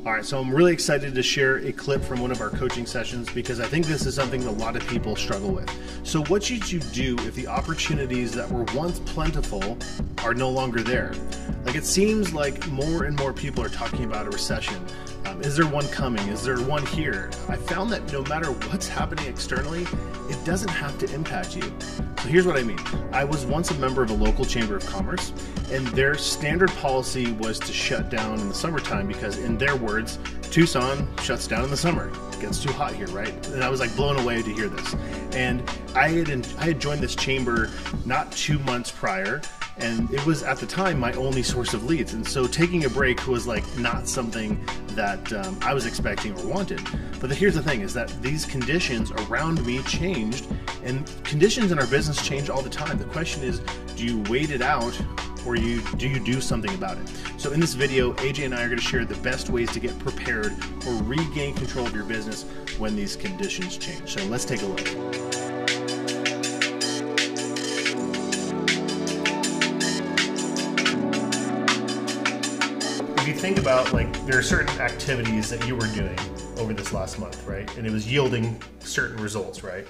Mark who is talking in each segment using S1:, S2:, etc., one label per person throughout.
S1: All right, so I'm really excited to share a clip from one of our coaching sessions because I think this is something a lot of people struggle with. So what should you do if the opportunities that were once plentiful are no longer there? Like, it seems like more and more people are talking about a recession. Is there one coming? Is there one here? I found that no matter what's happening externally, it doesn't have to impact you. So here's what I mean. I was once a member of a local chamber of commerce, and their standard policy was to shut down in the summertime because, in their words, Tucson shuts down in the summer. It gets too hot here, right? And I was like blown away to hear this. And I had joined this chamber not 2 months prior, and it was at the time my only source of leads. And so taking a break was like not something that I was expecting or wanted. But here's the thing, is that these conditions around me changed, and conditions in our business change all the time. The question is, do you wait it out, or do you do something about it? So in this video, AJ and I are going to share the best ways to get prepared or regain control of your business when these conditions change. So let's take a look. If you think about, like, there are certain activities that you were doing over this last month, right? And it was yielding certain results, right?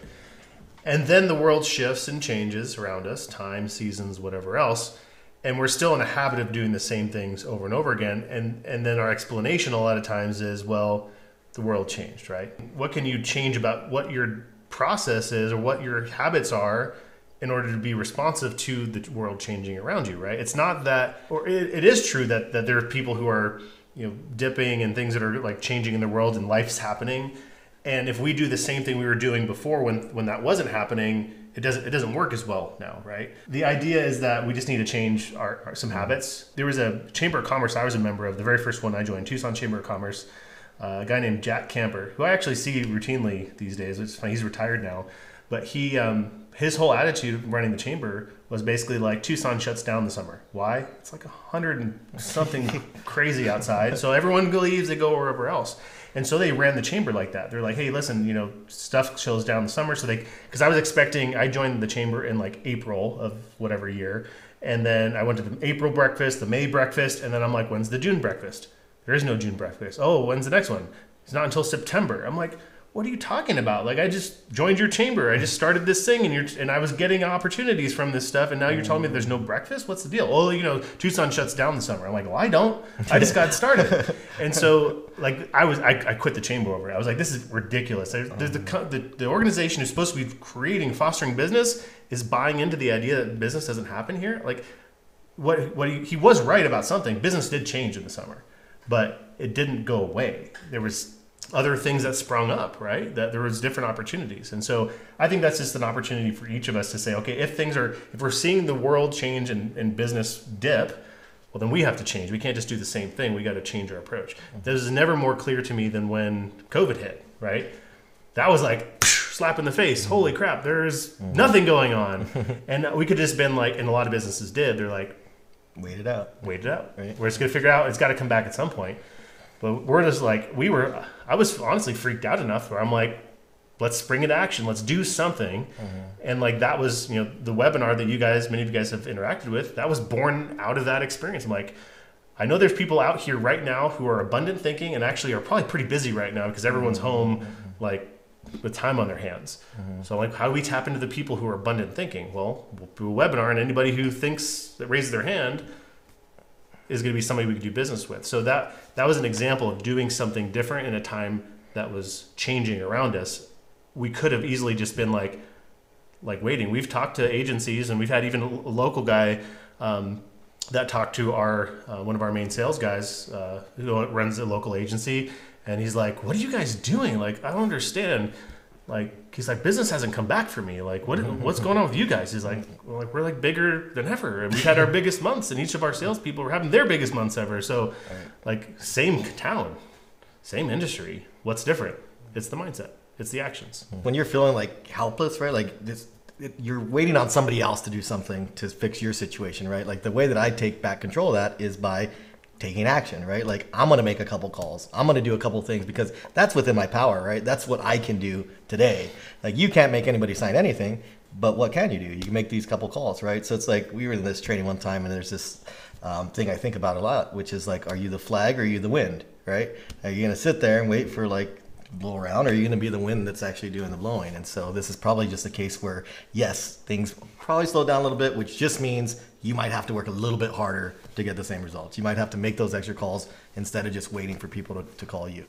S1: And then the world shifts and changes around us, time, seasons, whatever else. And we're still in a habit of doing the same things over and over again. And then our explanation a lot of times is, well, the world changed, right? What can you change about what your process is or what your habits are in order to be responsive to the world changing around you, right? It's not that, or it is true that there are people who are, dipping and things that are like changing in the world and life's happening. And if we do the same thing we were doing before when that wasn't happening, it doesn't work as well now, right? The idea is that we just need to change some habits. There was a Chamber of Commerce I was a member of, the very first one I joined, Tucson Chamber of Commerce, a guy named Jack Camper, who I actually see routinely these days. It's funny, he's retired now. But his whole attitude running the chamber was basically like, Tucson shuts down in the summer. Why? It's like 100 and something crazy outside. So everyone leaves, they go wherever else. And so they ran the chamber like that. They're like, hey, listen, stuff shows down in the summer. So because I was expecting, I joined the chamber in like April of whatever year. And then I went to the April breakfast, the May breakfast. And then I'm like, when's the June breakfast? There is no June breakfast. Oh, when's the next one? It's not until September. I'm like, what are you talking about? Like, I just joined your chamber. I just started this thing, and I was getting opportunities from this stuff, and now you're telling me there's no breakfast? What's the deal? Oh, Tucson shuts down in the summer. I'm like, well, I don't. I just got started. And so, like, I quit the chamber over it. I was like, this is ridiculous. The organization who's supposed to be creating, fostering business is buying into the idea that business doesn't happen here. Like, he was right about something. Business did change in the summer, but it didn't go away. There was other things that sprung up, right? That there was different opportunities. And so I think that's just an opportunity for each of us to say, okay, if we're seeing the world change and business dip, well, then we have to change. We can't just do the same thing. We got to change our approach. This is never more clear to me than when COVID hit, right? That was like slap in the face. Holy crap, there's nothing going on. And we could just been like, and a lot of businesses did, they're like, wait it out. Right. We're just going to figure out, it's got to come back at some point. But we're just like, I was honestly freaked out enough where I'm like, let's spring into action. Let's do something. And like, that was, the webinar that many of you guys have interacted with, that was born out of that experience. I'm like, I know there's people out here right now who are abundant thinking and actually are probably pretty busy right now because everyone's home, like, with time on their hands. So like, how do we tap into the people who are abundant thinking? Well, we'll do a webinar, and anybody who that raises their hand is going to be somebody we could do business with. So that was an example of doing something different in a time that was changing around us. We could have easily just been like waiting. We've talked to agencies, and we've had even a local guy that talked to one of our main sales guys who runs a local agency, and he's like, "What are you guys doing? Like, I don't understand." Like, he's like, business hasn't come back for me. Like, what's going on with you guys? He's like, we're like bigger than ever. And we've had our biggest months, and each of our salespeople were having their biggest months ever. So, like, same town, same industry. What's different? It's the mindset. It's the actions.
S2: When you're feeling like helpless, right? Like you're waiting on somebody else to do something to fix your situation, right? Like, the way that I take back control of that is by taking action, right? Like, I'm going to make a couple calls. I'm going to do a couple things because that's within my power, right? That's what I can do today. Like, you can't make anybody sign anything. But what can you do? You can make these couple calls, right? So it's like we were in this training one time, and there's this thing I think about a lot, which is like, are you the flag or are you the wind, right? Are you going to sit there and wait for like blow around, or are you going to be the wind that's actually doing the blowing? And so this is probably just a case where, yes, things probably slow down a little bit, which just means you might have to work a little bit harder to get the same results. You might have to make those extra calls instead of just waiting for people to call you.